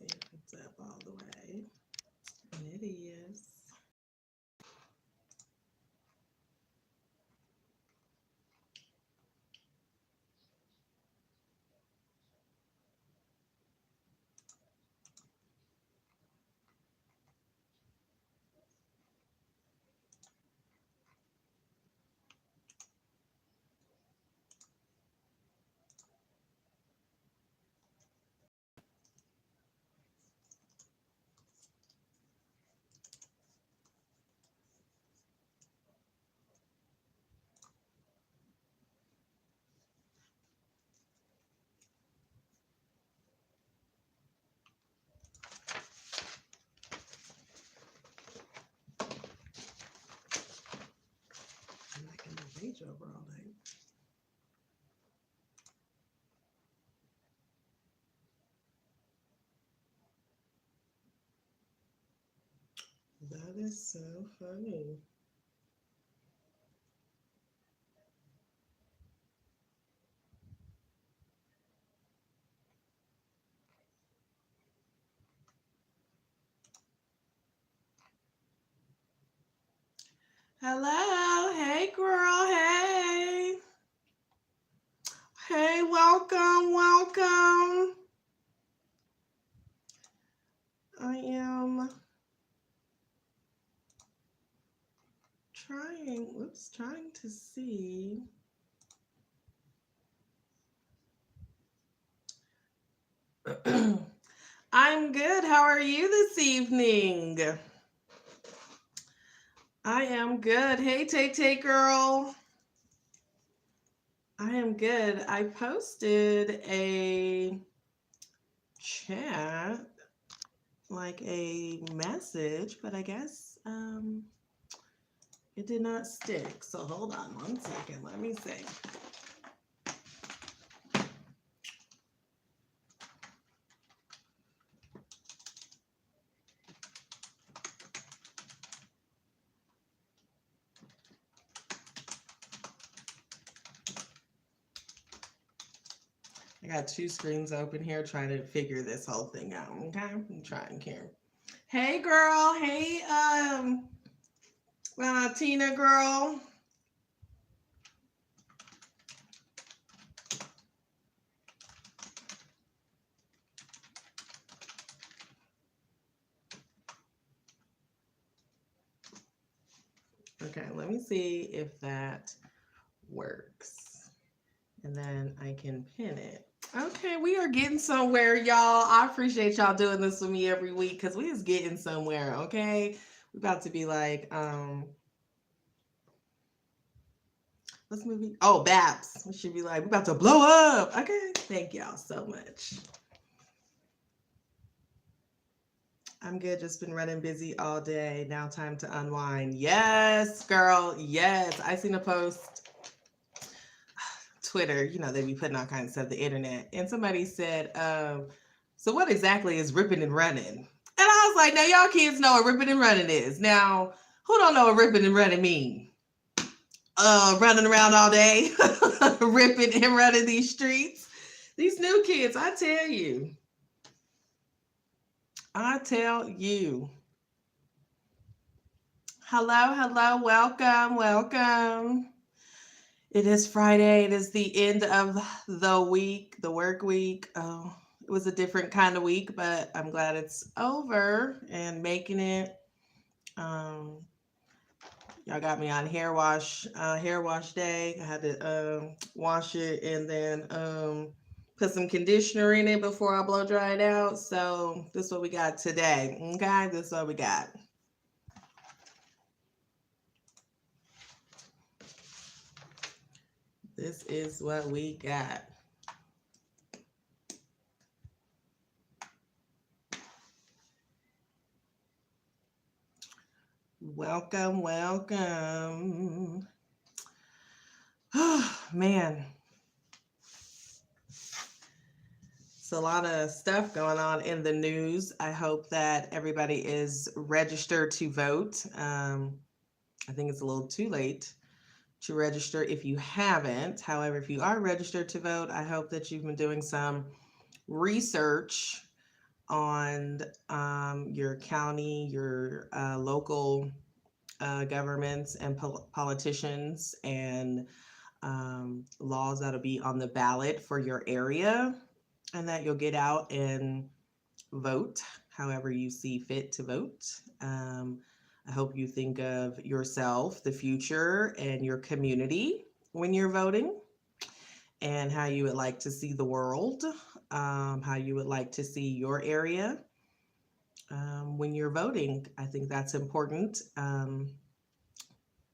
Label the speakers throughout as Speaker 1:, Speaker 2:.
Speaker 1: See if it's up all the way. And it is. I'm not going to page over all day. That is so funny. Hello. Hey, girl. Hey. Hey, welcome. Welcome. I am trying to see. I'm good. How are you this evening? I am good. Hey, Tay girl. I am good. I posted a chat, like a message, but I guess it did not stick. So hold on 1 second. Let me see. I got 2 screens open here trying to figure this whole thing out. Okay, I'm trying here. Hey, girl. Hey, Tina, girl. Okay, let me see if that works. And then I can pin it. Okay, we are getting somewhere, y'all. I appreciate y'all doing this with me every week because we is getting somewhere, okay? We about to be like, what's the movie? Oh, Babs. We should be like, we about to blow up. Okay, thank y'all so much. I'm good. Just been running busy all day. Now time to unwind. Yes, girl. Yes. I seen a post. Twitter, they be putting all kinds of stuff, the internet. And somebody said, so what exactly is ripping and running? And I was like, now y'all kids know what ripping and running is. Now, who don't know what ripping and running mean? Running around all day, ripping and running these streets. These new kids, I tell you. Hello, welcome. It is Friday. It is the end of the week, the work week. Oh, it was a different kind of week, but I'm glad it's over and making it. Y'all got me on hair wash day. I had to wash it and then put some conditioner in it before I blow dry it out. So this is what we got today. Okay, this is what we got. This is what we got. Welcome. Oh, man. It's a lot of stuff going on in the news. I hope that everybody is registered to vote. I think it's a little too late to register if you haven't. However, if you are registered to vote, I hope that you've been doing some research on your county, your local governments and politicians and laws that'll be on the ballot for your area, and that you'll get out and vote however you see fit to vote. I hope you think of yourself, the future, and your community when you're voting, and how you would like to see the world, how you would like to see your area when you're voting. I think that's important.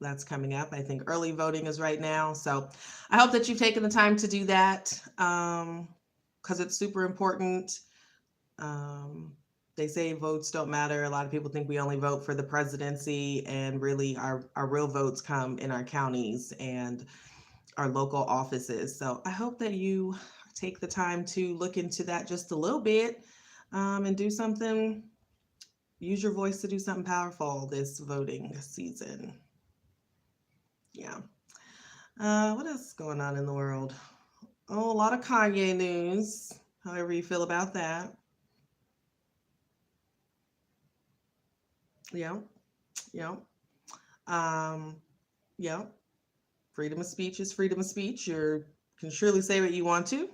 Speaker 1: That's coming up. I think early voting is right now. So I hope that you've taken the time to do that because it's super important. Um, they say votes don't matter. A lot of people think we only vote for the presidency, and really our real votes come in our counties and our local offices. So I hope that you take the time to look into that just a little bit and do something, use your voice to do something powerful this voting season. Yeah. What else is going on in the world? Oh, a lot of Kanye news. However you feel about that. Yeah. Yeah. Um, yeah. Freedom of speech is freedom of speech. You can surely say what you want to.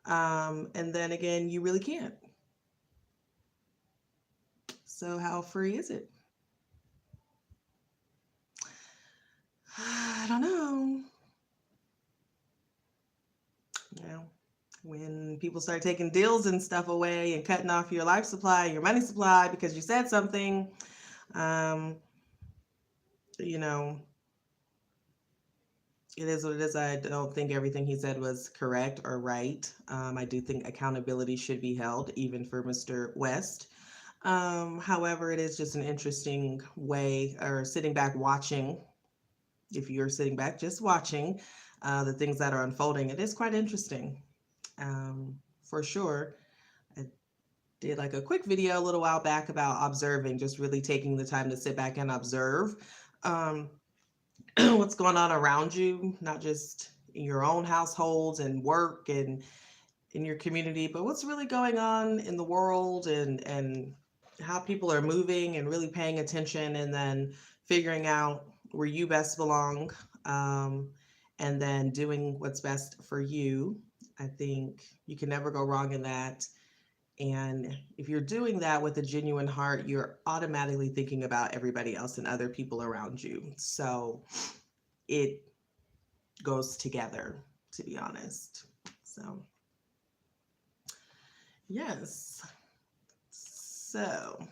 Speaker 1: And then again, you really can't. So how free is it? I don't know. You know, when people start taking deals and stuff away and cutting off your life supply, your money supply because you said something, um, you know, it is what it is. I don't think everything he said was correct or right. I do think accountability should be held, even for Mr. West. However, it is just an interesting way, or sitting back watching. If you're sitting back just watching the things that are unfolding, it is quite interesting, for sure. I did like a quick video a little while back about observing, just really taking the time to sit back and observe um, what's going on around you, not just in your own households and work and in your community, but what's really going on in the world, and how people are moving, and really paying attention, and then figuring out where you best belong, um, and then doing what's best for you. I think you can never go wrong in that. And if you're doing that with a genuine heart, you're automatically thinking about everybody else and other people around you. So it goes together, to be honest. So, yes. So,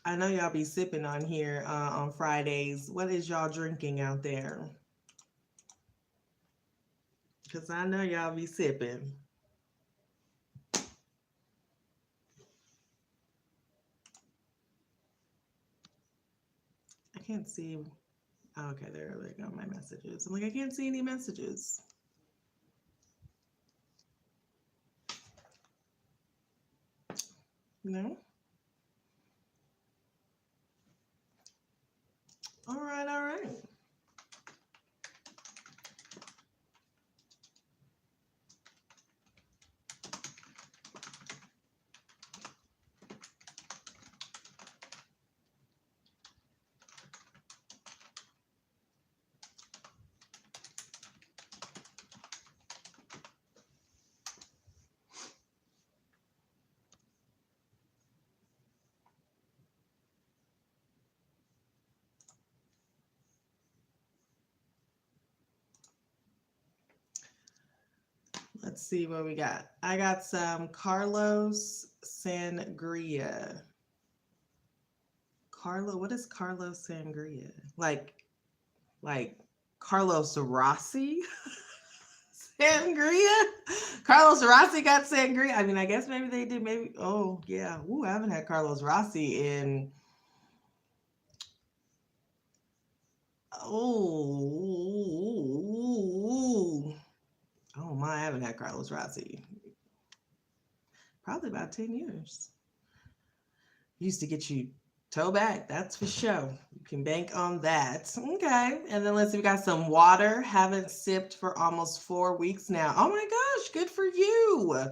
Speaker 1: I know y'all be sipping on here on Fridays. What is y'all drinking out there? Because I know y'all be sipping. I can't see. Oh, okay, there they go, my messages. I'm like, I can't see any messages. No? All right, all right. Let's see what we got. I got some Carlos Sangria. What is Carlos Sangria? Like Carlos Rossi Sangria? Carlos Rossi got Sangria. I mean, I guess maybe they did. Maybe. Oh, yeah. Ooh, I haven't had Carlos Rossi in. Oh. Oh, my. I haven't had Carlos Rossi. Probably about 10 years. Used to get you Toe back, that's for sure. You can bank on that. Okay. And then let's see, we got some water. Haven't sipped for almost 4 weeks now. Oh my gosh, good for you.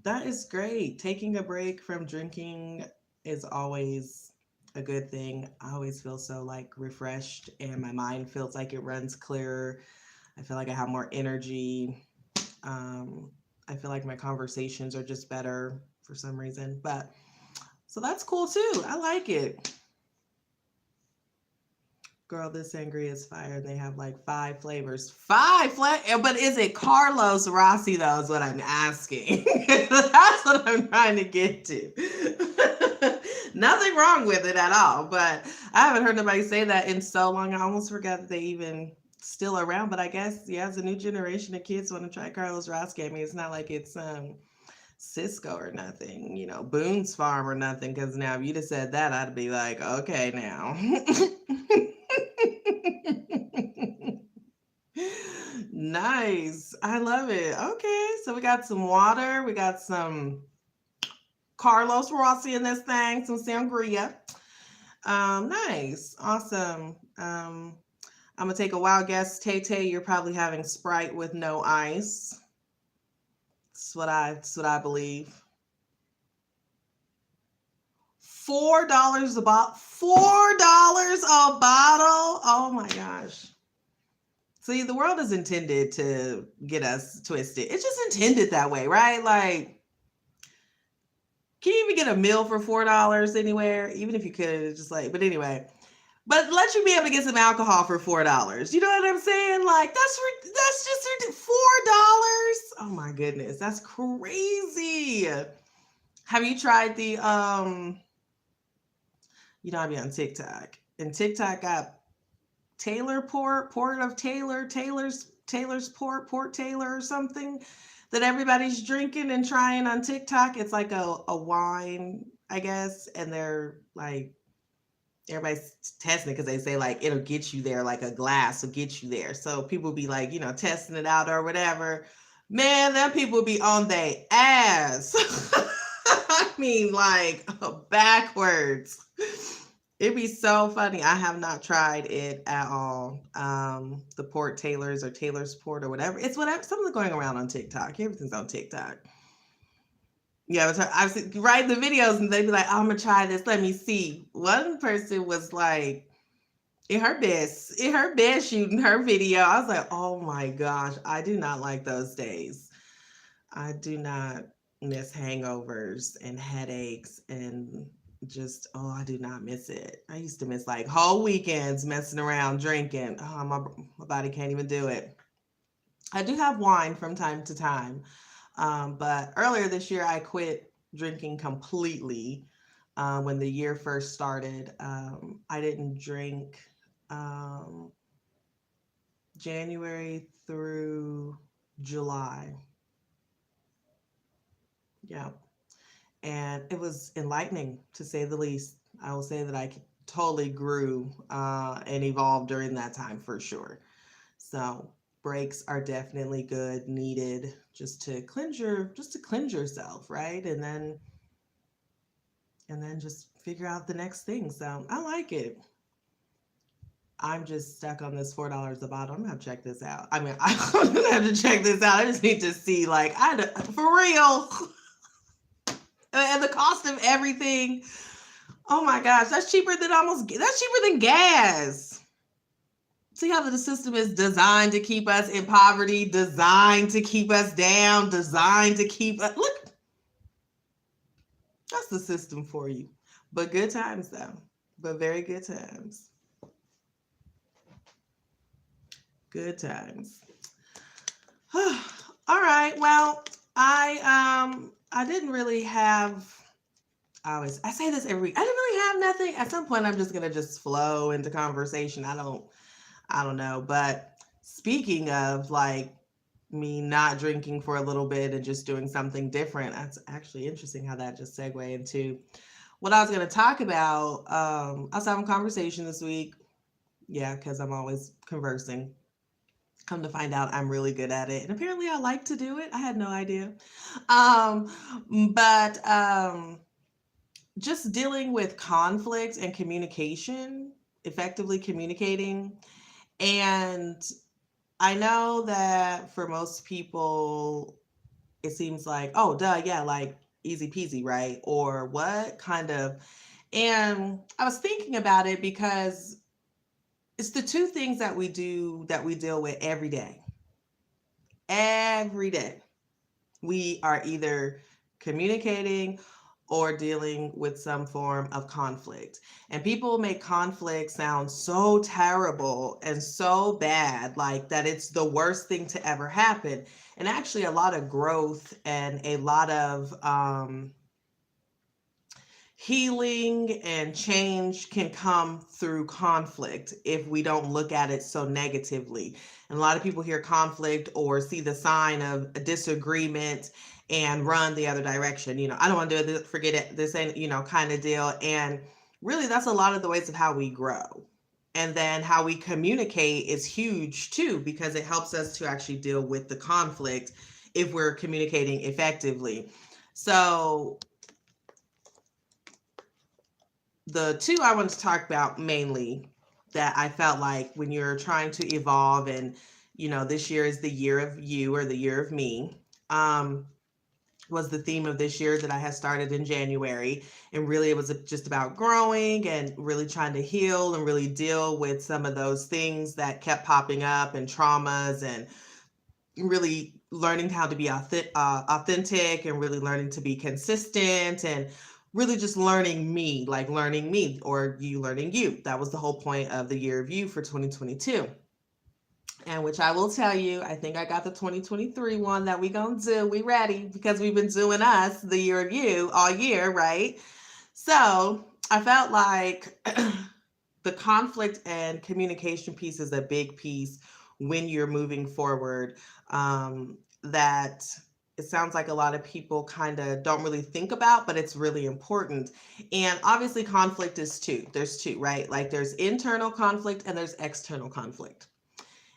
Speaker 1: That is great. Taking a break from drinking is always a good thing. I always feel so like refreshed and my mind feels like it runs clearer. I feel like I have more energy. Um, I feel like my conversations are just better for some reason. But so that's cool too. I like it. Girl, this sangria is fire. They have like 5 flavors. But is it Carlos Rossi though? Is what I'm asking. That's what I'm trying to get to. Nothing wrong with it at all. But I haven't heard nobody say that in so long. I almost forgot that they even still around. But I guess yeah, as a new generation of kids want to try Carlos Rossi. I mean, it's not like it's Cisco or nothing, Boone's Farm or nothing. Because now if you'd have said that, I'd be like, okay, now. Nice. I love it. Okay, so we got some water. We got some Carlos Rossi in this thing, some sangria. Nice. Awesome. I'm gonna take a wild guess. Tay Tay, you're probably having Sprite with no ice. That's what I believe. $4 a bottle. $4 a bottle. Oh my gosh. See, the world is intended to get us twisted. It's just intended that way, right? Like, can you even get a meal for $4 anywhere? Even if you could, it's just like, but anyway. But let you be able to get some alcohol for $4. You know what I'm saying? Like, that's just $4. Oh my goodness, that's crazy. Have you tried the I be on TikTok, and TikTok got Taylor Port of Taylor's Port Taylor or something that everybody's drinking and trying on TikTok. It's like a wine, I guess, and they're like everybody's testing it because they say like it'll get you there, like a glass will get you there. So people be like, testing it out or whatever. Man, them people be on their ass. I mean, like backwards. It'd be so funny. I have not tried it at all. The Port Taylor's or Taylor's Port or whatever. It's whatever. Something's going around on TikTok. Everything's on TikTok. Yeah, I've seen right the videos and they'd be like, I'm gonna try this. Let me see. One person was like in her bed shooting her video. I was like, oh my gosh, I do not like those days. I do not miss hangovers and headaches and just I do not miss it. I used to miss like whole weekends messing around drinking. Oh, my body can't even do it. I do have wine from time to time, but earlier this year I quit drinking completely. When the year first started, I didn't drink um, January through July. Yeah. And it was enlightening to say the least. I will say that I totally grew and evolved during that time for sure. So breaks are definitely good, needed, just to cleanse yourself, right? And then just figure out the next thing. So I like it. I'm just stuck on this $4 a bottle. I'm gonna have to check this out. I mean, I'm gonna have to check this out. I just need to see, like, for real, and the cost of everything. Oh my gosh, that's cheaper than gas. See how the system is designed to keep us in poverty, designed to keep us down, designed to keep us. Look, that's the system for you. But good times though. But very good times. Good times. All right. Well, I didn't really have I say this every week. I didn't really have nothing. At some point I'm just gonna just flow into conversation. I don't know. But speaking of like me not drinking for a little bit and just doing something different, that's actually interesting how that just segue into what I was going to talk about. I was having a conversation this week. Yeah, because I'm always conversing. Come to find out, I'm really good at it. And apparently I like to do it. I had no idea. But just dealing with conflict and communication, effectively communicating. And I know that for most people, it seems like, oh, duh, yeah, like easy peasy, right? Or what kind of. And I was thinking about it because it's the two things that we do that we deal with every day. Every day. We are either communicating or dealing with some form of conflict. And people make conflict sound so terrible and so bad, like that it's the worst thing to ever happen. And actually, a lot of growth and a lot of healing and change can come through conflict if we don't look at it so negatively. And a lot of people hear conflict or see the sign of a disagreement and run the other direction. I don't want to do this, forget it, this ain't, kind of deal. And really, that's a lot of the ways of how we grow. And then how we communicate is huge too, because it helps us to actually deal with the conflict if we're communicating effectively. So, the two I want to talk about mainly that I felt like when you're trying to evolve and this year is the year of you or the year of me, was the theme of this year that I had started in January. And really it was just about growing and really trying to heal and really deal with some of those things that kept popping up and traumas, and really learning how to be authentic and really learning to be consistent and really just learning me, like learning me or you learning you. That was the whole point of the year of you for 2022. And which I will tell you, I think I got the 2023 one that we gonna do. We ready because we've been doing us the year of you all year, right? So I felt like the conflict and communication piece is a big piece when you're moving forward. That it sounds like a lot of people kind of don't really think about, but it's really important. And obviously, conflict is two. There's two, right? Like there's internal conflict and there's external conflict.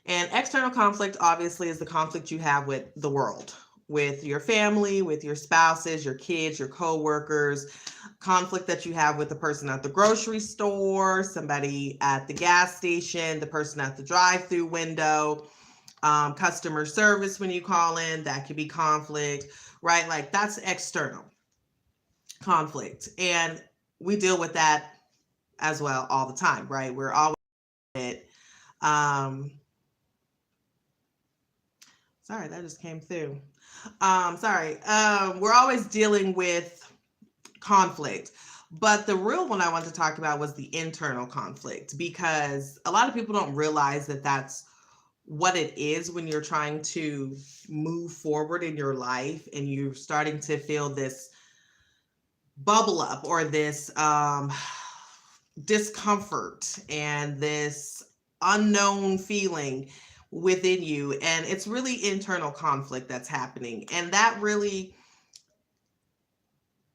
Speaker 1: And external conflict, obviously, is the conflict you have with the world, with your family, with your spouses, your kids, your coworkers, conflict that you have with the person at the grocery store, somebody at the gas station, the person at the drive-through window, customer service when you call in, that could be conflict, right? Like that's external conflict. And we deal with that as well all the time, right? We're always it. Sorry, that just came through. Sorry. We're always dealing with conflict. But the real one I want to talk about was the internal conflict, because a lot of people don't realize that that's what it is when you're trying to move forward in your life and you're starting to feel this bubble up or this discomfort and this unknown feeling within you. And it's really internal conflict that's happening. And that really,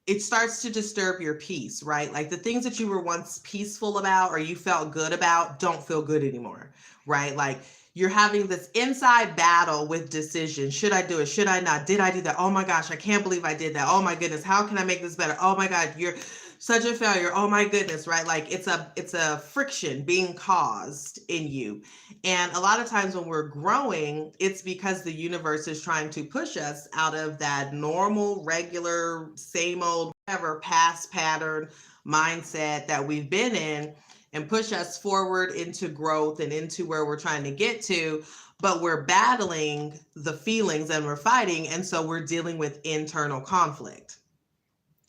Speaker 1: it starts to disturb your peace, right? Like the things that you were once peaceful about or you felt good about don't feel good anymore, right? Like you're having this inside battle with decisions. Should I do it? Should I not? Did I do that? Oh my gosh, I can't believe I did that. Oh my goodness, how can I make this better? Oh my God, you're such a failure. Oh my goodness, right? Like it's a friction being caused in you. And a lot of times when we're growing, it's because the universe is trying to push us out of that normal, regular, same old, whatever past pattern mindset that we've been in, and push us forward into growth and into where we're trying to get to. But we're battling the feelings and we're fighting. And so we're dealing with internal conflict.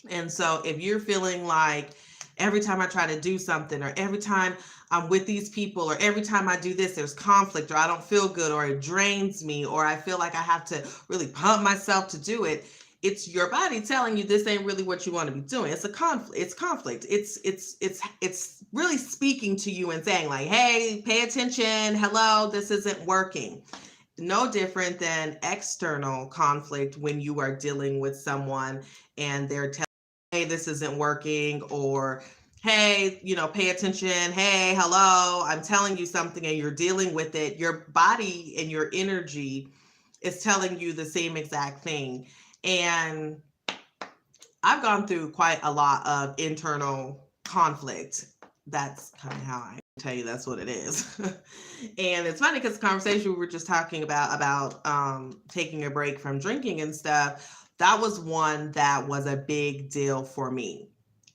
Speaker 1: And so if you're feeling like every time I try to do something, or every time I'm with these people, or every time I do this, there's conflict, or I don't feel good, or it drains me, or I feel like I have to really pump myself to do it, it's your body telling you this ain't really what you want to be doing. It's a conflict. It's conflict. It's really speaking to you and saying like, hey, pay attention. Hello, this isn't working. No different than external conflict when you are dealing with someone and they're telling, hey, this isn't working, or hey, pay attention. Hey, hello, I'm telling you something and you're dealing with it. Your body and your energy is telling you the same exact thing. And I've gone through quite a lot of internal conflict. That's kind of how I tell you that's what it is. And it's funny because the conversation we were just talking about taking a break from drinking and stuff, that was one that was a big deal for me.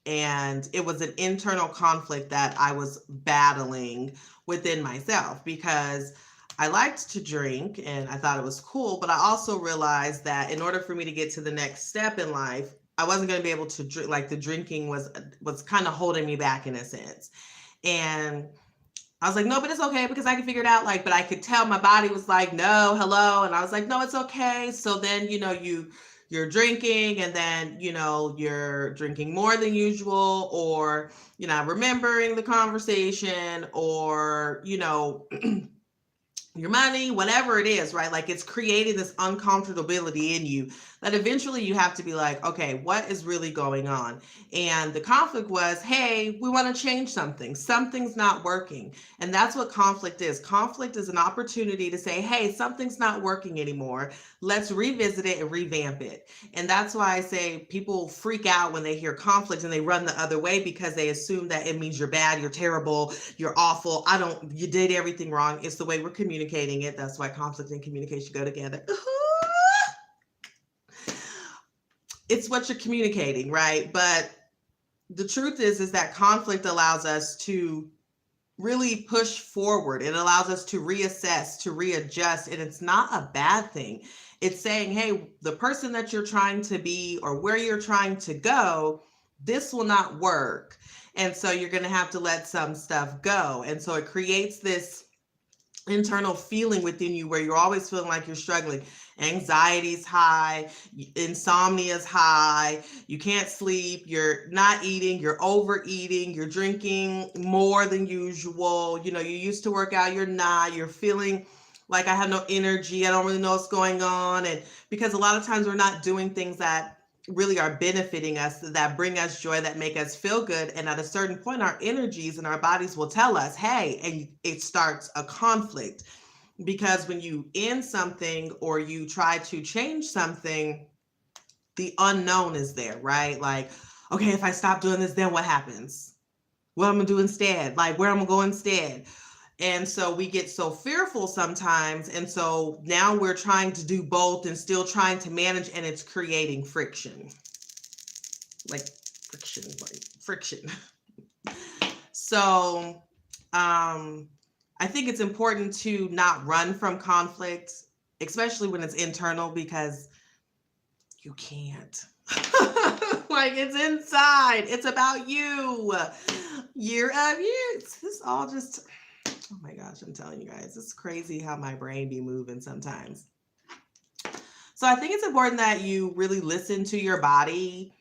Speaker 1: And it was an internal conflict that I was battling within myself because I liked to drink and I thought it was cool, but I also realized that in order for me to get to the next step in life, I wasn't going to be able to drink. Like the drinking was kind of holding me back in a sense. And I was like, no, but it's okay because I can figure it out. Like, but I could tell my body was like, no, hello. And I was like, no, it's okay. So then, you're drinking and then, you're drinking more than usual, or, remembering the conversation, or, your money, whatever it is, right? Like it's creating this uncomfortability in you that eventually you have to be like, okay, what is really going on? And the conflict was, hey, we want to change something. Something's not working. And that's what conflict is. Conflict is an opportunity to say, hey, something's not working anymore. Let's revisit it and revamp it. And that's why I say people freak out when they hear conflict and they run the other way because they assume that it means you're bad, you're terrible, you're awful. You did everything wrong. It's the way we're communicating it. That's why conflict and communication go together. It's what you're communicating, right? But the truth is that conflict allows us to really push forward. It allows us to reassess, to readjust, and it's not a bad thing. It's saying, hey, the person that you're trying to be or where you're trying to go, this will not work. And so you're going to have to let some stuff go. And so it creates this internal feeling within you where you're always feeling like you're struggling. Anxiety's high, insomnia's high, you can't sleep, you're not eating, you're overeating, you're drinking more than usual. You used to work out, you're not, you're feeling like I have no energy, I don't really know what's going on. And because a lot of times we're not doing things that really are benefiting us, that bring us joy, that make us feel good. And at a certain point, our energies and our bodies will tell us, hey, and it starts a conflict. Because when you end something or you try to change something, the unknown is there, right? Like, okay, if I stop doing this, then what happens? What am I gonna do instead? Like, where am I gonna go instead? And so we get so fearful sometimes. And so now we're trying to do both and still trying to manage, and it's creating friction. Like friction. So I think it's important to not run from conflict, especially when it's internal, because you can't. Like it's inside. It's about you. Year of years. This all just, oh my gosh, I'm telling you guys, it's crazy how my brain be moving sometimes. So I think it's important that you really listen to your body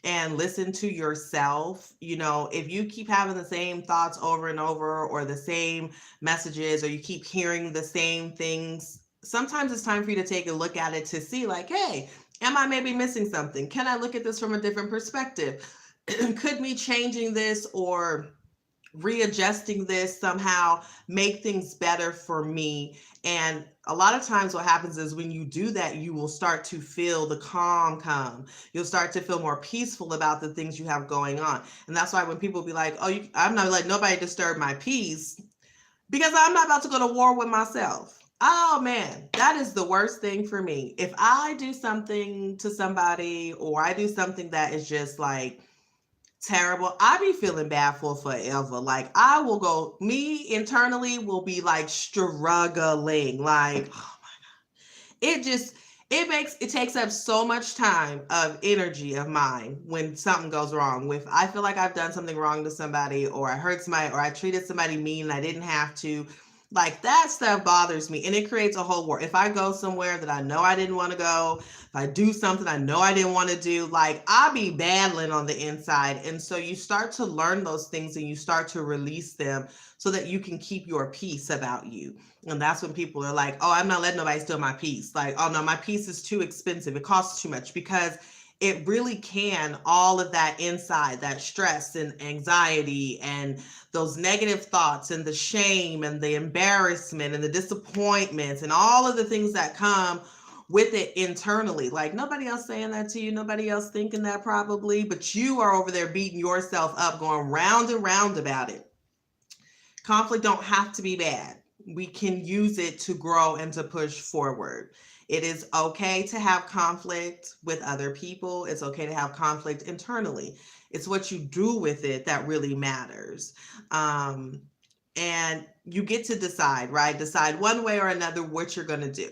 Speaker 1: and listen to yourself. If you keep having the same thoughts over and over, or the same messages, or you keep hearing the same things, sometimes it's time for you to take a look at it to see like, hey, am I maybe missing something? Can I look at this from a different perspective? Could me changing this or readjusting this somehow make things better for me? And a lot of times what happens is when you do that, you will start to feel the calm come. You'll start to feel more peaceful about the things you have going on. And that's why when people be like, oh, I'm not letting nobody disturb my peace, because I'm not about to go to war with myself. Oh man, that is the worst thing for me. If I do something to somebody, or I do something that is just like terrible, I be feeling bad for forever. Like I will go, me internally will be like struggling. Like, oh my God. It takes up so much time of energy of mine when something goes wrong. If I feel like I've done something wrong to somebody, or I hurt somebody, or I treated somebody mean and I didn't have to, like that stuff bothers me, and it creates a whole war. If I go somewhere that I know I didn't want to go, if I do something I know I didn't want to do, like I'll be battling on the inside. And so you start to learn those things and you start to release them so that you can keep your peace about you. And that's when people are like, oh, I'm not letting nobody steal my peace. Like, oh no, my peace is too expensive. It costs too much, because it really can, all of that inside, that stress and anxiety and those negative thoughts and the shame and the embarrassment and the disappointments and all of the things that come with it internally. Like nobody else saying that to you, nobody else thinking that probably, but you are over there beating yourself up, going round and round about it. Conflict don't have to be bad. We can use it to grow and to push forward. It is okay to have conflict with other people. It's okay to have conflict internally. It's what you do with it that really matters. Um, and you get to decide, right? Decide one way or another what you're going to do,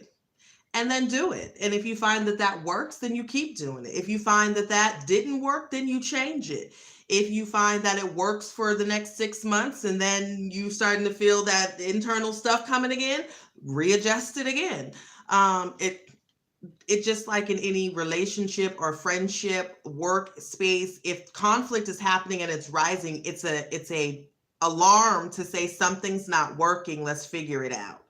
Speaker 1: and then do it. And if you find that that works, then you keep doing it. If you find that that didn't work, then you change it. If you find that it works for the next 6 months and then you starting to feel that internal stuff coming again, readjust it again. It just like in any relationship or friendship, work space, if conflict is happening and it's rising, it's a alarm to say something's not working. Let's figure it out.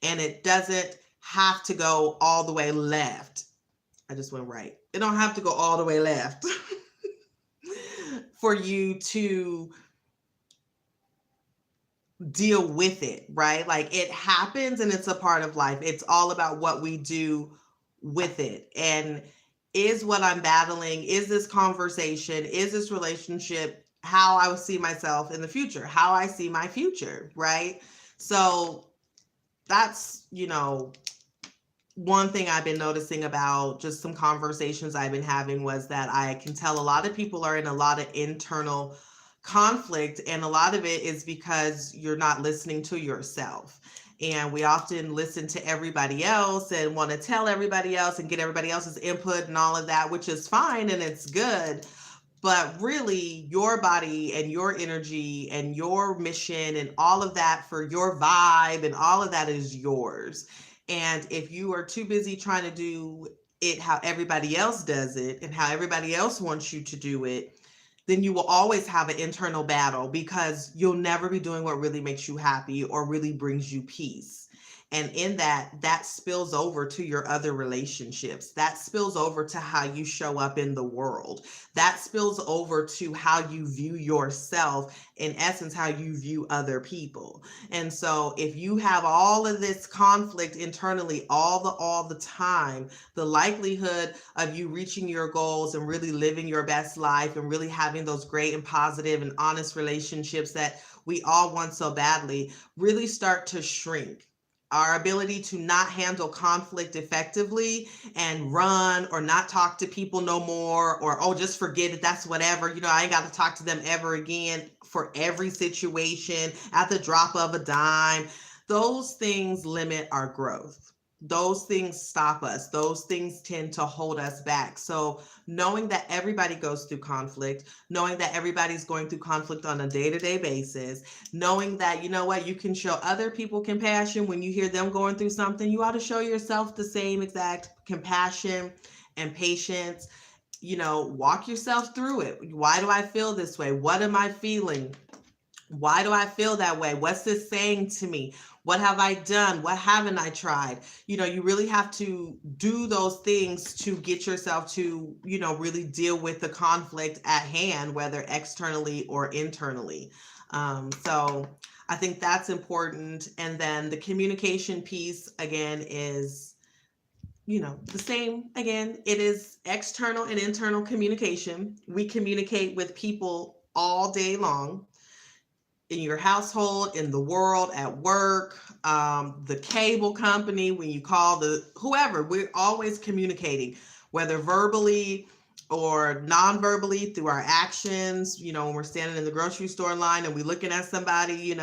Speaker 1: And it doesn't have to go all the way left. I just went right. It don't have to go all the way left for you to deal with it, right? Like it happens and it's a part of life. It's all about what we do with it. And is what I'm battling, is this conversation, is this relationship how I will see myself in the future, how I see my future, right? So that's, one thing I've been noticing about just some conversations I've been having was that I can tell a lot of people are in a lot of internal conflict, and a lot of it is because you're not listening to yourself. And we often listen to everybody else and want to tell everybody else and get everybody else's input and all of that, which is fine and it's good. But really, your body and your energy and your mission and all of that for your vibe and all of that is yours. And if you are too busy trying to do it how everybody else does it and how everybody else wants you to do it, then you will always have an internal battle because you'll never be doing what really makes you happy or really brings you peace. And in that spills over to your other relationships. That spills over to how you show up in the world. That spills over to how you view yourself, in essence, how you view other people. And so if you have all of this conflict internally all the time, the likelihood of you reaching your goals and really living your best life and really having those great and positive and honest relationships that we all want so badly really start to shrink. Our ability to not handle conflict effectively and run or not talk to people no more, or, oh, just forget it. That's whatever. I ain't got to talk to them ever again for every situation at the drop of a dime. Those things limit our growth. Those things stop us. Those things tend to hold us back. So knowing that everybody goes through conflict, knowing that everybody's going through conflict on a day-to-day basis, knowing that, you can show other people compassion when you hear them going through something, you ought to show yourself the same exact compassion and patience. Walk yourself through it. Why do I feel this way? What am I feeling? Why do I feel that way? What's this saying to me? What have I done? What haven't I tried? You really have to do those things to get yourself to, really deal with the conflict at hand, whether externally or internally. So I think that's important. And then the communication piece, again, is, the same. Again, it is external and internal communication. We communicate with people all day long, in your household, in the world, at work, the cable company, when you call whoever, we're always communicating, whether verbally or non-verbally through our actions. When we're standing in the grocery store line and we looking at somebody,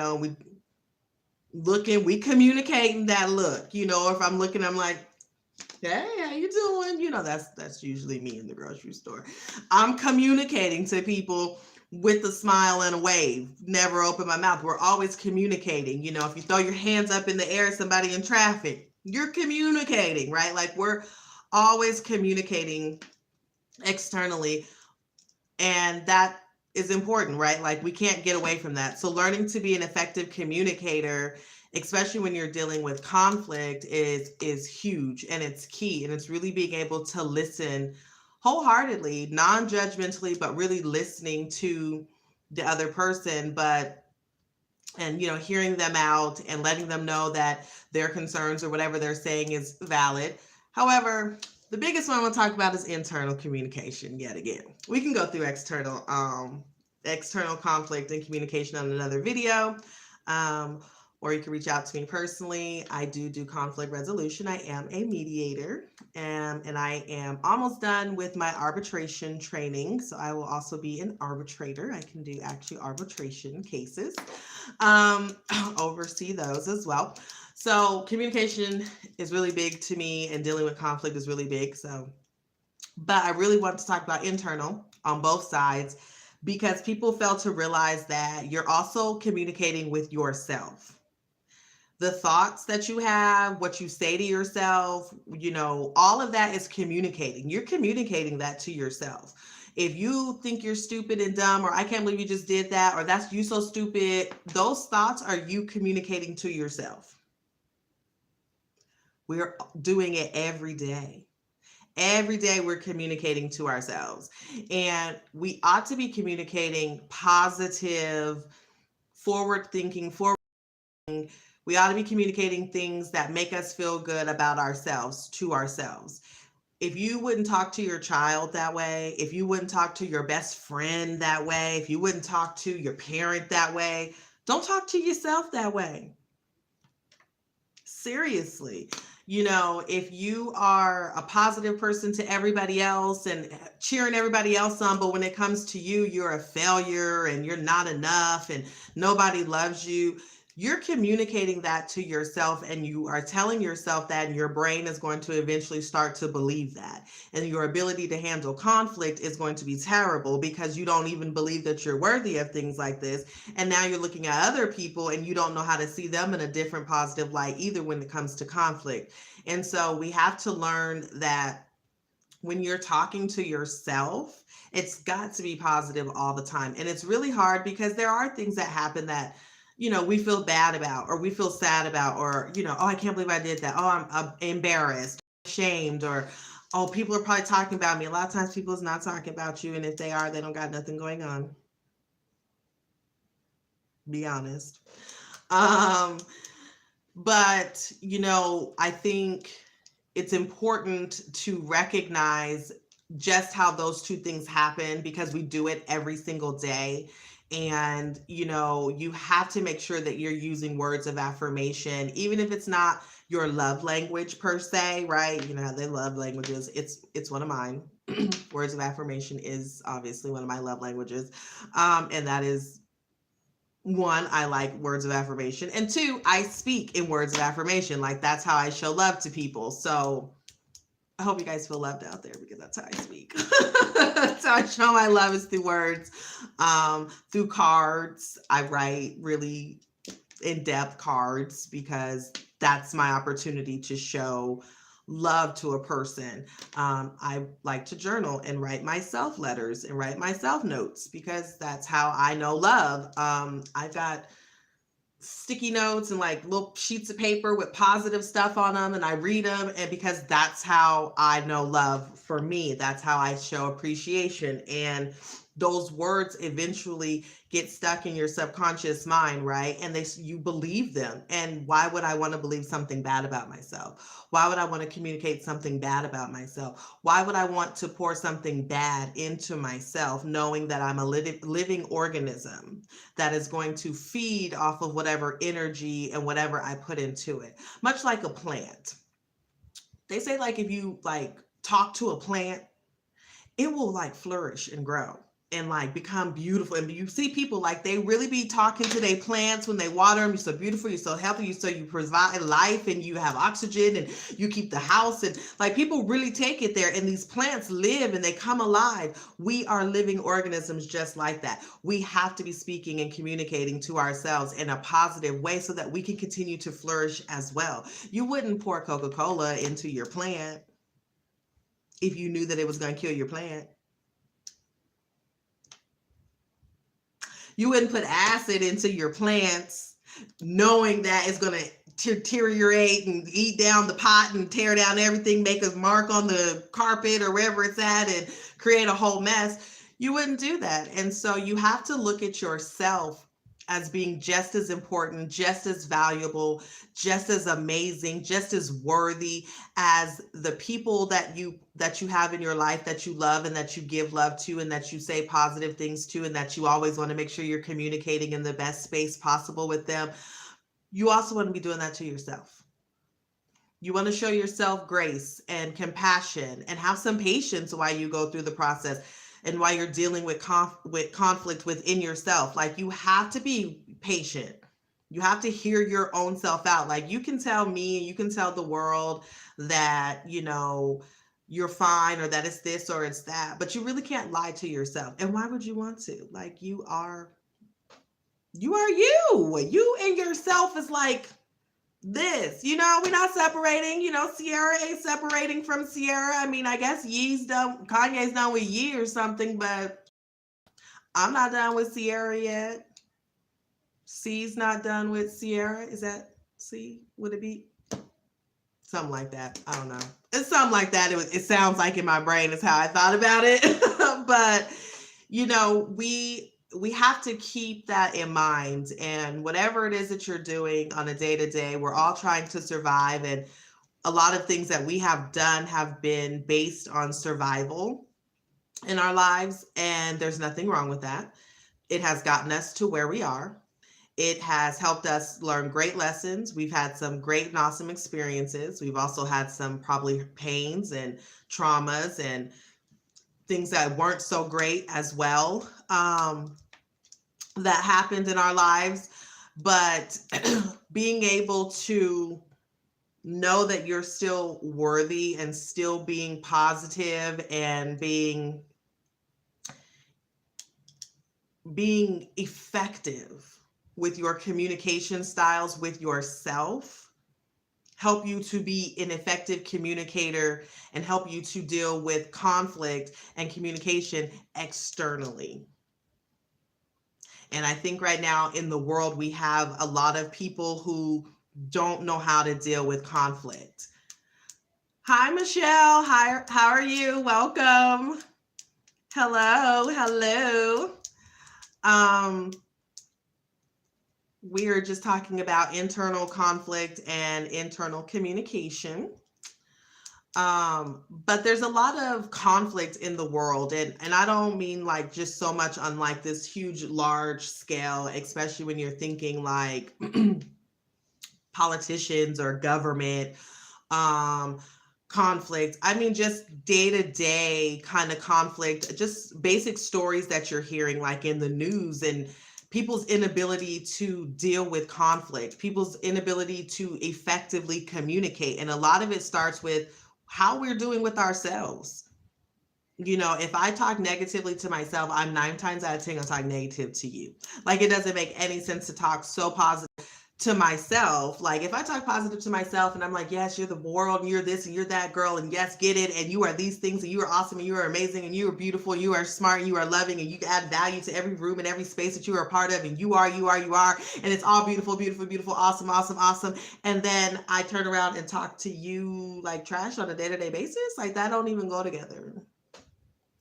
Speaker 1: we communicating that look, if I'm looking, I'm like, hey, how you doing? That's usually me in the grocery store. I'm communicating to people with a smile and a wave, never open my mouth. We're always communicating. If you throw your hands up in the air at somebody in traffic, you're communicating, right? Like we're always communicating externally. And that is important, right? Like we can't get away from that. So learning to be an effective communicator, especially when you're dealing with conflict, is huge, and it's key. And it's really being able to listen wholeheartedly, non-judgmentally, but really listening to the other person, and hearing them out and letting them know that their concerns or whatever they're saying is valid. However, the biggest one I want to talk about is internal communication yet again. We can go through external conflict and communication on another video. Um, or you can reach out to me personally. I do conflict resolution. I am a mediator, and I am almost done with my arbitration training. So I will also be an arbitrator. I can do actually arbitration cases, oversee those as well. So communication is really big to me, and dealing with conflict is really big. So, but I really want to talk about internal on both sides, because people fail to realize that you're also communicating with yourself. The thoughts that you have, what you say to yourself, all of that is communicating. You're communicating that to yourself. If you think you're stupid and dumb, or I can't believe you just did that, or that's you so stupid, those thoughts are you communicating to yourself. We're doing it every day. Every day we're communicating to ourselves. And we ought to be communicating positive, forward thinking, we ought to be communicating things that make us feel good about ourselves to ourselves. If you wouldn't talk to your child that way, if you wouldn't talk to your best friend that way, if you wouldn't talk to your parent that way, don't talk to yourself that way. Seriously. If you are a positive person to everybody else and cheering everybody else on, but when it comes to you, you're a failure and you're not enough and nobody loves you, you're communicating that to yourself, and you are telling yourself that, and your brain is going to eventually start to believe that. And your ability to handle conflict is going to be terrible, because you don't even believe that you're worthy of things like this. And now you're looking at other people and you don't know how to see them in a different positive light either when it comes to conflict. And so we have to learn that when you're talking to yourself, it's got to be positive all the time. And it's really hard, because there are things that happen that we feel bad about, or we feel sad about, or, oh, I can't believe I did that. Oh, I'm embarrassed, ashamed, or, oh, people are probably talking about me. A lot of times people is not talking about you. And if they are, they don't got nothing going on. Be honest. But, I think it's important to recognize just how those two things happen, because we do it every single day. And, you have to make sure that you're using words of affirmation, even if it's not your love language per se, right? They love languages. It's one of mine. Words of affirmation is obviously one of my love languages. And that is, one, I like words of affirmation. And two, I speak in words of affirmation. Like, that's how I show love to people. So I hope you guys feel loved out there, because that's how I speak. That's how I show my love, is through words, through cards. I write really in-depth cards, because that's my opportunity to show love to a person. I like to journal and write myself letters and write myself notes, because that's how I know love. I've got sticky notes and like little sheets of paper with positive stuff on them, and I read them, and because that's how I know love. For me, that's how I show appreciation. And those words eventually get stuck in your subconscious mind, right? And you believe them. And why would I want to believe something bad about myself? Why would I want to communicate something bad about myself? Why would I want to pour something bad into myself, knowing that I'm a living organism that is going to feed off of whatever energy and whatever I put into it? Much like a plant. They say, like, if you like talk to a plant, it will like flourish and grow and like become beautiful. And you see people, like, they really be talking to their plants when they water them. You're so beautiful, you're so healthy, you provide life, and you have oxygen, and you keep the house, and like, people really take it there, and these plants live and they come alive. We are living organisms just like that. We have to be speaking and communicating to ourselves in a positive way, so that we can continue to flourish as well. You wouldn't pour Coca-Cola into your plant if you knew that it was going to kill your plant. You wouldn't put acid into your plants knowing that it's going to deteriorate and eat down the pot and tear down everything, make a mark on the carpet or wherever it's at, and create a whole mess. You wouldn't do that. And so you have to look at yourself as being just as important, just as valuable, just as amazing, just as worthy as the people that you have in your life that you love and that you give love to and that you say positive things to and that you always want to make sure you're communicating in the best space possible with them. You also want to be doing that to yourself. You want to show yourself grace and compassion and have some patience while you go through the process and while you're dealing with conflict within yourself. Like, you have to be patient. You have to hear your own self out. Like, you can tell me, you can tell the world that, you're fine, or that it's this or it's that, but you really can't lie to yourself. And why would you want to? Like, you are you. You and yourself is like this. We're not separating. Ciara ain't separating from Ciara. I mean, I guess Kanye's done with Ye or something, but I'm not done with Ciara yet. C's not done with Ciara. Is that C? Would it be something like that? I don't know. It's something like that. It sounds like in my brain is how I thought about it. But we have to keep that in mind. And whatever it is that you're doing on a day-to-day, we're all trying to survive. And a lot of things that we have done have been based on survival in our lives. And there's nothing wrong with that. It has gotten us to where we are. It has helped us learn great lessons. We've had some great and awesome experiences. We've also had some probably pains and traumas and things that weren't so great as well, that happened in our lives. But being able to know that you're still worthy and still being positive and being effective with your communication styles with yourself help you to be an effective communicator and help you to deal with conflict and communication externally. And I think right now in the world, we have a lot of people who don't know how to deal with conflict. Hi, Michelle. Hi, how are you? Welcome. Hello. We are just talking about internal conflict and internal communication. But there's a lot of conflict in the world, and I don't mean like just so much on like this huge, large scale, especially when you're thinking like politicians or government conflict. I mean, just day-to-day kind of conflict, just basic stories that you're hearing like in the news, and people's inability to deal with conflict, people's inability to effectively communicate. And a lot of it starts with how we're doing with ourselves. If I talk negatively to myself, I'm 9 times out of 10 gonna talk negative to you. Like, it doesn't make any sense to talk so positive to myself. Like, if I talk positive to myself and I'm like, yes, you're the world and you're this and you're that girl, and yes, get it, and you are these things, and you are awesome, and you are amazing, and you are beautiful, and you are smart, and you are loving, and you add value to every room and every space that you are a part of, and you are, and it's all beautiful, awesome. And then I turn around and talk to you like trash on a day-to-day basis. Like, that don't even go together.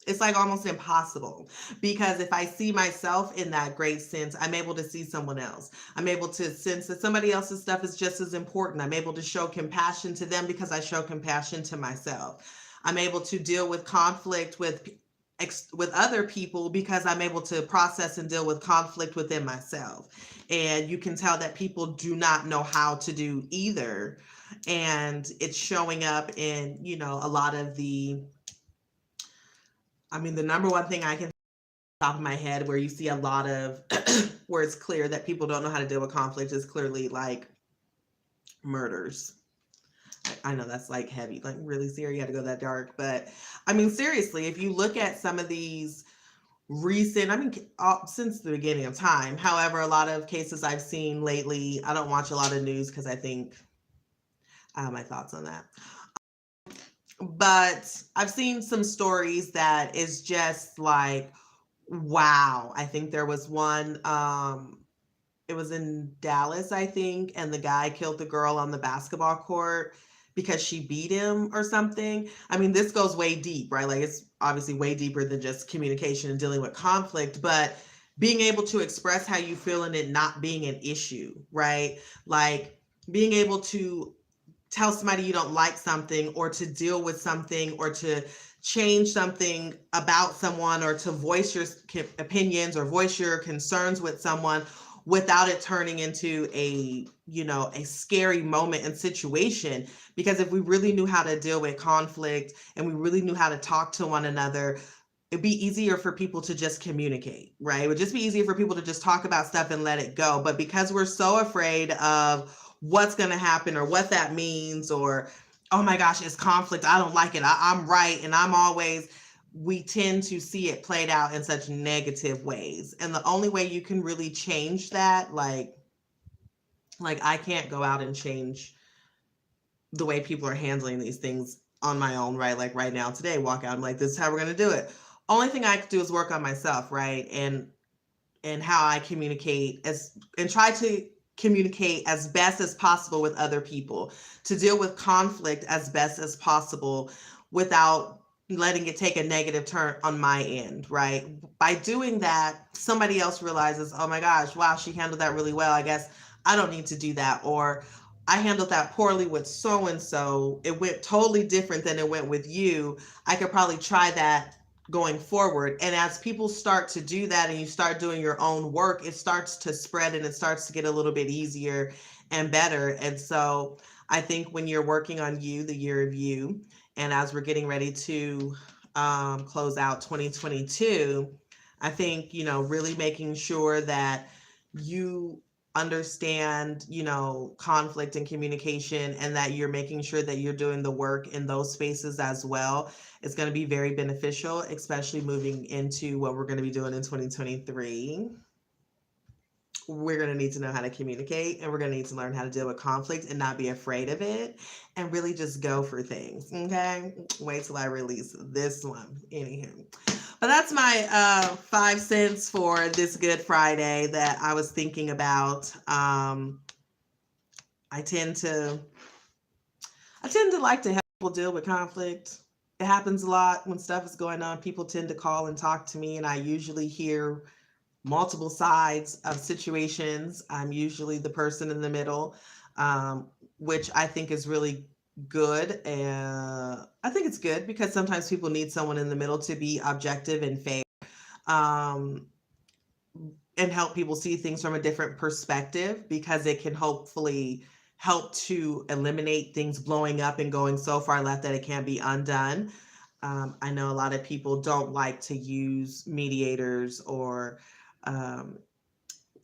Speaker 1: It's like almost impossible, because if I see myself in that great sense, I'm able to see someone else. I'm able to sense that somebody else's stuff is just as important. I'm able to show compassion to them because I show compassion to myself. I'm able to deal with conflict with other people because I'm able to process and deal with conflict within myself. And you can tell that people do not know how to do either. And it's showing up in, a lot of the number one thing I can top of my head where you see a lot of where it's clear that people don't know how to deal with conflict is clearly like murders. I know that's like heavy, like really serious. You had to go that dark, but seriously, if you look at some of these recent, since the beginning of time, however, a lot of cases I've seen lately, I don't watch a lot of news because I think I have my thoughts on that. But I've seen some stories that is just like, wow. I think there was one, it was in Dallas, I think, and the guy killed the girl on the basketball court because she beat him or something. This goes way deep, right? Like, it's obviously way deeper than just communication and dealing with conflict, but being able to express how you feel and it not being an issue, right? Like being able to tell somebody you don't like something, or to deal with something, or to change something about someone, or to voice your opinions or voice your concerns with someone without it turning into a, a scary moment and situation. Because if we really knew how to deal with conflict and we really knew how to talk to one another, it'd be easier for people to just communicate, right? It would just be easier for people to just talk about stuff and let it go. But because we're so afraid of what's going to happen or what that means, or, oh my gosh, it's conflict, I don't like it, I'm right, and I'm always, we tend to see it played out in such negative ways. And the only way you can really change that, like I can't go out and change the way people are handling these things on my own, right? Like right now, today, walk out, I'm like, this is how we're going to do it. Only thing I can do is work on myself, right? And how I communicate and try to communicate as best as possible with other people, to deal with conflict as best as possible without letting it take a negative turn on my end, right? By doing that, somebody else realizes, oh my gosh, wow, she handled that really well. I guess I don't need to do that. Or I handled that poorly with so and so. It went totally different than it went with you. I could probably try that going forward. And as people start to do that and you start doing your own work, it starts to spread and it starts to get a little bit easier and better. And so I think when you're working on you, the year of you, and as we're getting ready to close out 2022, I think, really making sure that you understand, conflict and communication, and that you're making sure that you're doing the work in those spaces as well, is going to be very beneficial, especially moving into what we're going to be doing in 2023. We're going to need to know how to communicate, and we're going to need to learn how to deal with conflict and not be afraid of it, and really just go for things. Okay. Wait till I release this one. Anywho. But that's my 5 cents for this Good Friday that I was thinking about. I tend to like to help people deal with conflict. It happens a lot when stuff is going on. People tend to call and talk to me, and I usually hear multiple sides of situations. I'm usually the person in the middle, which I think is really good. And I think it's good because sometimes people need someone in the middle to be objective and fair, um, and help people see things from a different perspective, because it can hopefully help to eliminate things blowing up and going so far left that it can't be undone. I know a lot of people don't like to use mediators or um,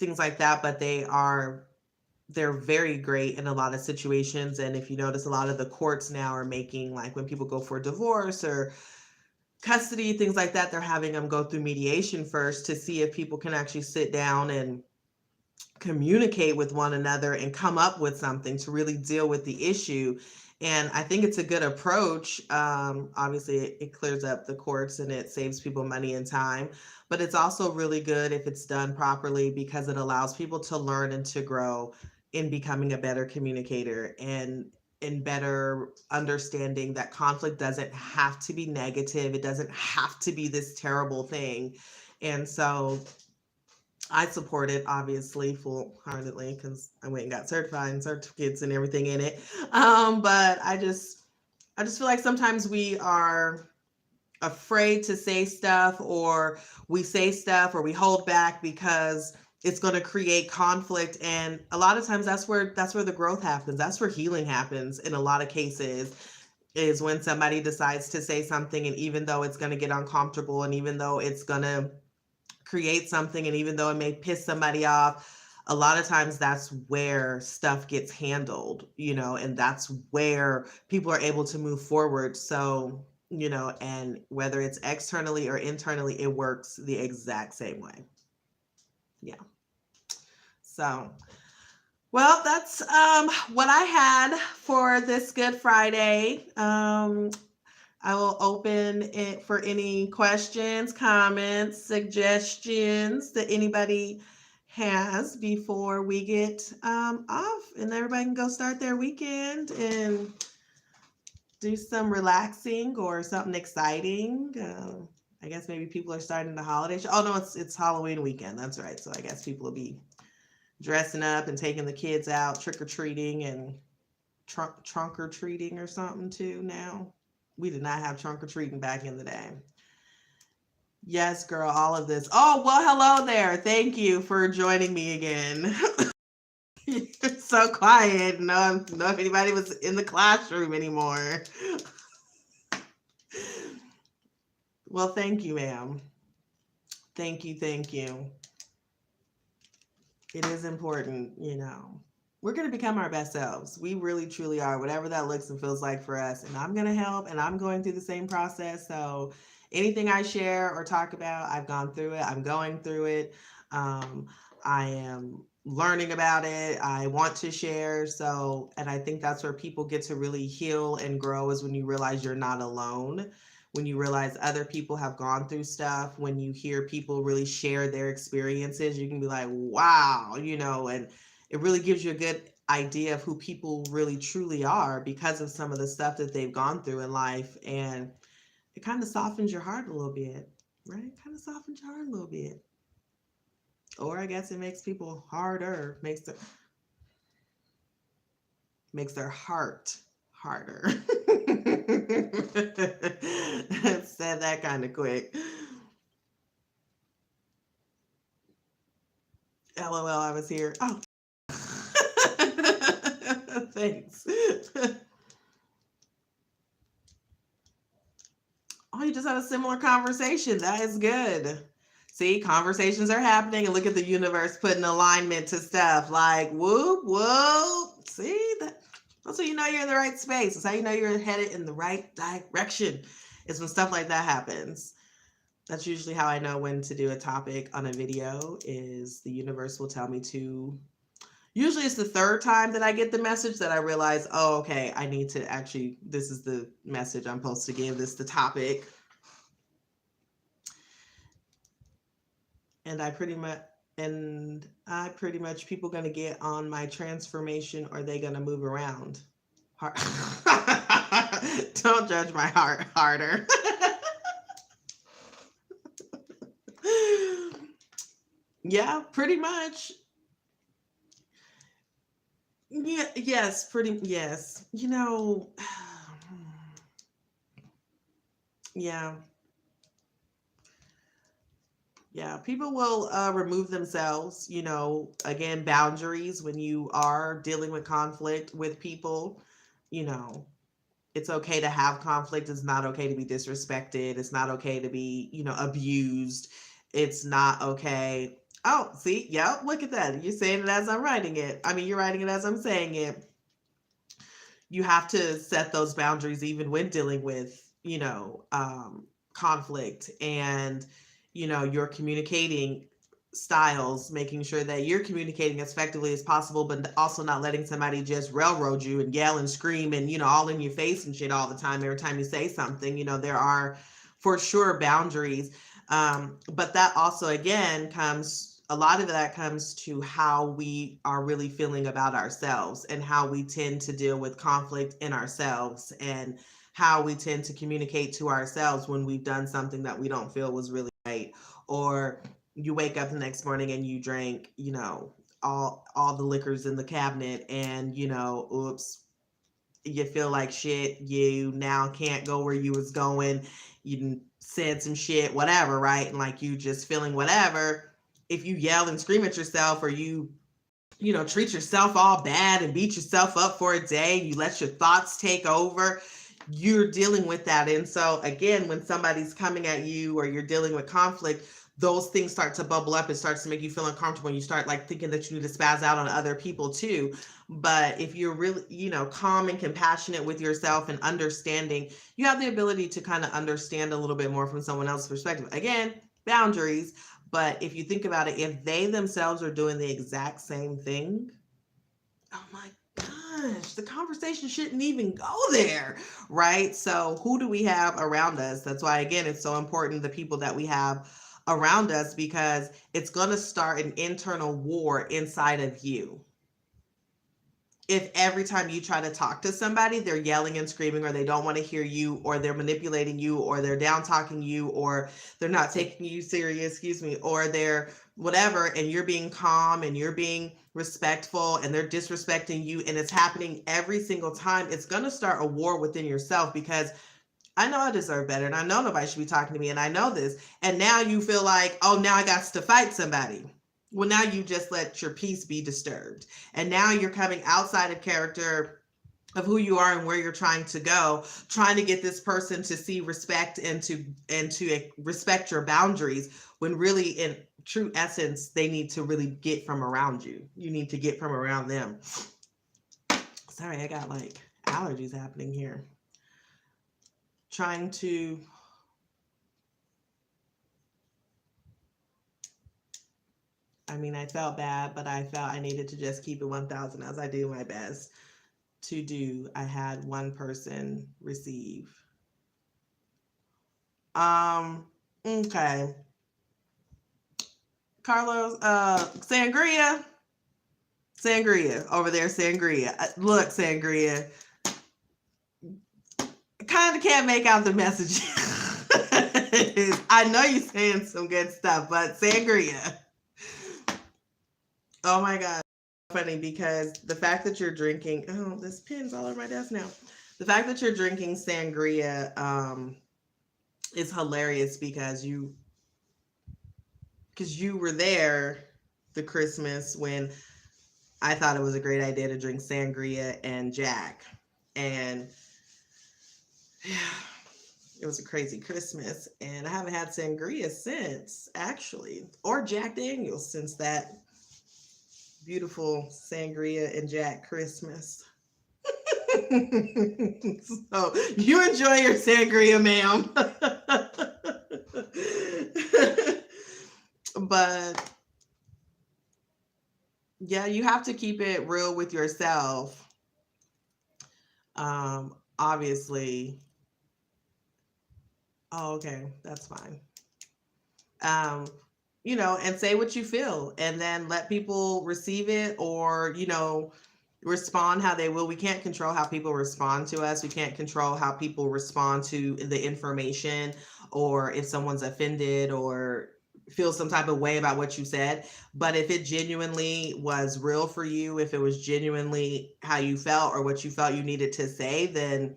Speaker 1: things like that, but they're very great in a lot of situations. And if you notice, a lot of the courts now are making, like when people go for divorce or custody, things like that, they're having them go through mediation first to see if people can actually sit down and communicate with one another and come up with something to really deal with the issue. And I think it's a good approach. Obviously, it clears up the courts and it saves people money and time, but it's also really good if it's done properly, because it allows people to learn and to grow in becoming a better communicator, and in better understanding that conflict doesn't have to be negative. It doesn't have to be this terrible thing. And so I support it, obviously, full-heartedly, because I went and got certified and certificates and everything in it. But I just feel like sometimes we are afraid to say stuff, or we say stuff, or we hold back because it's going to create conflict. And a lot of times that's where the growth happens. That's where healing happens in a lot of cases, is when somebody decides to say something, and even though it's going to get uncomfortable, and even though it's going to create something, and even though it may piss somebody off, a lot of times that's where stuff gets handled, and that's where people are able to move forward. So, and whether it's externally or internally, it works the exact same way. Yeah. So, well, that's what I had for this Good Friday. I will open it for any questions, comments, suggestions that anybody has before we get off, and everybody can go start their weekend and do some relaxing or something exciting. I guess maybe people are starting the holiday. Oh no, it's Halloween weekend. That's right. So I guess people will be dressing up and taking the kids out trick or treating and trunk or treating or something too. Now we did not have trunk or treating back in the day. Yes, girl, all of this. Oh well, hello there. Thank you for joining me again. You're so quiet. No, know if anybody was in the classroom anymore. Well, thank you, ma'am. Thank you, thank you. It is important, We're going to become our best selves. We really, truly are, whatever that looks and feels like for us. And I'm going to help, and I'm going through the same process. So anything I share or talk about, I've gone through it. I'm going through it. I am learning about it. I want to share. So, and I think that's where people get to really heal and grow, is when you realize you're not alone, when you realize other people have gone through stuff, when you hear people really share their experiences, you can be like, wow, and it really gives you a good idea of who people really truly are because of some of the stuff that they've gone through in life. And it kind of softens your heart a little bit, right? Kind of softens your heart a little bit. Or I guess it makes people harder, makes their heart harder. Said that kind of quick. LOL, I was here. Oh. Thanks. Oh, you just had a similar conversation. That is good. See, conversations are happening, and look at the universe putting alignment to stuff like whoop, whoop. See, that's how you know you're in the right space. That's how you know you're headed in the right direction. Is when stuff like that happens. That's usually how I know when to do a topic on a video, is the universe will tell me to. Usually it's the third time that I get the message that I realize, oh, okay, I need to actually, this is the message I'm supposed to give, this the topic. And I pretty much, people gonna get on my transformation, or they gonna move around. Don't judge my heart harder. Yeah, pretty much. Yeah, yes, yes. Yeah. Yeah, people will remove themselves, again, boundaries when you are dealing with conflict with people. You know, it's okay to have conflict. It's not okay to be disrespected. It's not okay to be, abused. It's not okay. Oh, see, yep, look at that. You're saying it as I'm writing it. I mean, you're writing it as I'm saying it. You have to set those boundaries even when dealing with, conflict, and, you're communicating styles, making sure that you're communicating as effectively as possible, but also not letting somebody just railroad you and yell and scream and, all in your face and shit all the time. Every time you say something, there are for sure boundaries. But that also, again, a lot of that comes to how we are really feeling about ourselves, and how we tend to deal with conflict in ourselves, and how we tend to communicate to ourselves when we've done something that we don't feel was really right. Or you wake up the next morning and you drank, all the liquors in the cabinet, and, oops, you feel like shit. You now can't go where you was going. You said some shit, whatever, right? And like, you just feeling whatever. If you yell and scream at yourself, or you treat yourself all bad and beat yourself up for a day, you let your thoughts take over, you're dealing with that. And so again, when somebody's coming at you, or you're dealing with conflict, those things start to bubble up. It starts to make you feel uncomfortable, and you start like thinking that you need to spaz out on other people too. But if you're really, calm and compassionate with yourself and understanding, you have the ability to kind of understand a little bit more from someone else's perspective. Again, boundaries. But if you think about it, if they themselves are doing the exact same thing, oh my gosh, the conversation shouldn't even go there, right? So who do we have around us? That's why, again, it's so important, the people that we have around us, because it's going to start an internal war inside of you. if every time you try to talk to somebody, they're yelling and screaming, or they don't want to hear you, or they're manipulating you, or they're down talking you, or they're not taking you serious, excuse me, or they're whatever, and you're being calm and you're being respectful and they're disrespecting you, and it's happening every single time, it's going to start a war within yourself, because I know I deserve better and I know nobody should be talking to me and I know this. And now you feel like, oh, now I got to fight somebody. Well, now you just let your peace be disturbed. And now you're coming outside of character of who you are and where you're trying to go, trying to get this person to see respect and to respect your boundaries, when really in true essence they need to really get from around you. You need to get from around them. Sorry, I got like allergies happening here. Trying to I felt bad, but I felt I needed to just keep it 1,000 as I do my best to do. I had one person receive. Okay. Carlos, Sangria over there, Sangria. Look, Sangria, kind of can't make out the message. I know you're saying some good stuff, but Sangria. Oh my God. Funny, because the fact that you're drinking, oh, this pin's all over my desk now. The fact that you're drinking Sangria is hilarious, because you were there the Christmas when I thought it was a great idea to drink Sangria and Jack. And yeah, it was a crazy Christmas. And I haven't had Sangria since, actually, or Jack Daniels since that beautiful Sangria and Jack Christmas. So you enjoy your Sangria, ma'am. But yeah, you have to keep it real with yourself. Obviously. Oh, okay, that's fine. And say what you feel, and then let people receive it, or respond how they will. We can't control how people respond to us. We can't control how people respond to the information, or if someone's offended or feel some type of way about what you said. But if it genuinely was real for you, if it was genuinely how you felt or what you felt you needed to say, then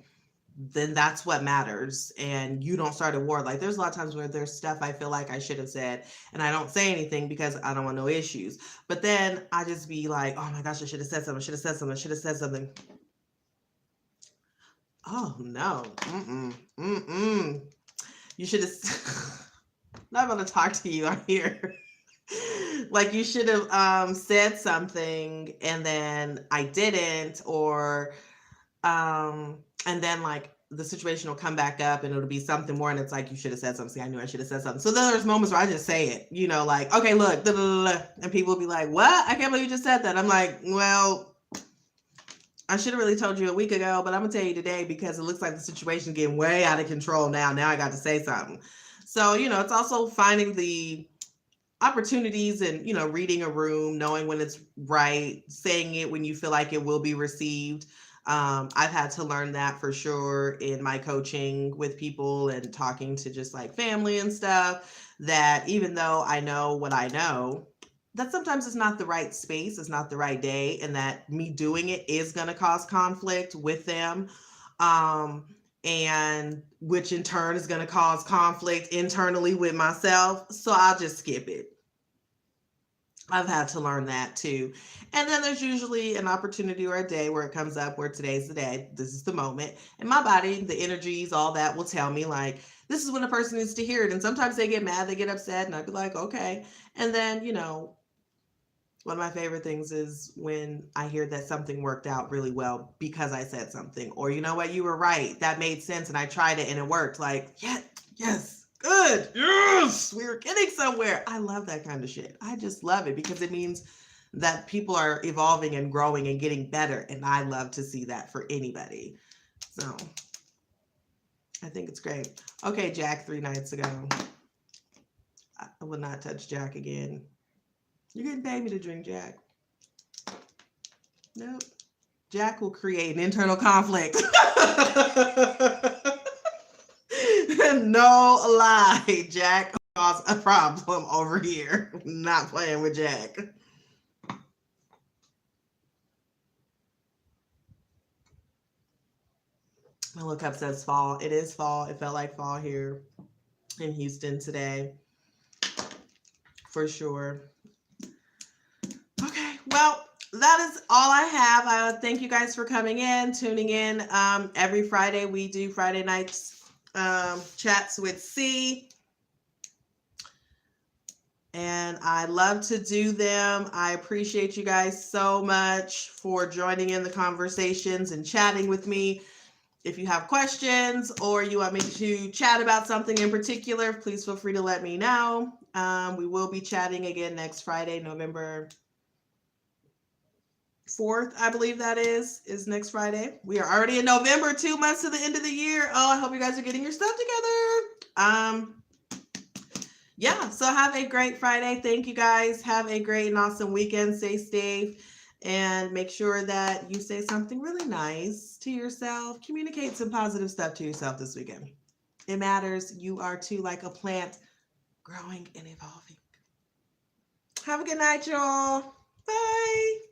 Speaker 1: that's what matters. And you don't start a war. Like, there's a lot of times where there's stuff I feel like I should have said and I don't say anything because I don't want no issues. But then I just be like, oh my gosh, I should have said something, should have said something, should have said something. Oh no. You should have not going to talk to you on here. Like, you should have said something and then I didn't, or and then like the situation will come back up and it'll be something more, and it's like, you should have said something. I knew I should have said something. So then there's moments where I just say it, like, okay, look, da, da, da, da. And people will be like, what? I can't believe you just said that. I'm like, well, I should have really told you a week ago, but I'm gonna tell you today because it looks like the situation's getting way out of control now. Now I got to say something. So, it's also finding the opportunities and, reading a room, knowing when it's right, saying it when you feel like it will be received. I've had to learn that for sure in my coaching with people and talking to just like family and stuff, that even though I know what I know, that sometimes it's not the right space, it's not the right day, and that me doing it is going to cause conflict with them. And which in turn is going to cause conflict internally with myself. So I'll just skip it. I've had to learn that too. And then there's usually an opportunity or a day where it comes up where today's the day, this is the moment. And my body, the energies, all that will tell me like, this is when a person needs to hear it. And sometimes they get mad, they get upset, and I'd be like, okay. And then, one of my favorite things is when I hear that something worked out really well because I said something, or you know what, you were right, that made sense, and I tried it and it worked. Like, yes, good, yes, we were getting somewhere. I love that kind of shit. I just love it because it means that people are evolving and growing and getting better, and I love to see that for anybody. So I think it's great. Okay, Jack 3 nights ago. I will not touch Jack again. You didn't pay me to drink Jack. Nope. Jack will create an internal conflict. No lie, Jack caused a problem over here. Not playing with Jack. My look up says fall. It is fall. It felt like fall here in Houston today, for sure. Okay, well, that is all I have. I thank you guys for coming in, tuning in. Every Friday we do Friday nights chats with C, and I love to do them. I appreciate you guys so much for joining in the conversations and chatting with me. If you have questions or you want me to chat about something in particular, please feel free to let me know. We will be chatting again next Friday, November 4th, I believe that is next Friday. We are already in November, 2 months to the end of the year. Oh, I hope you guys are getting your stuff together. Yeah, so have a great Friday. Thank you guys. Have a great and awesome weekend. Stay safe and make sure that you say something really nice to yourself. Communicate some positive stuff to yourself this weekend. It matters. You are too, like a plant, growing and evolving. Have a good night, y'all. Bye.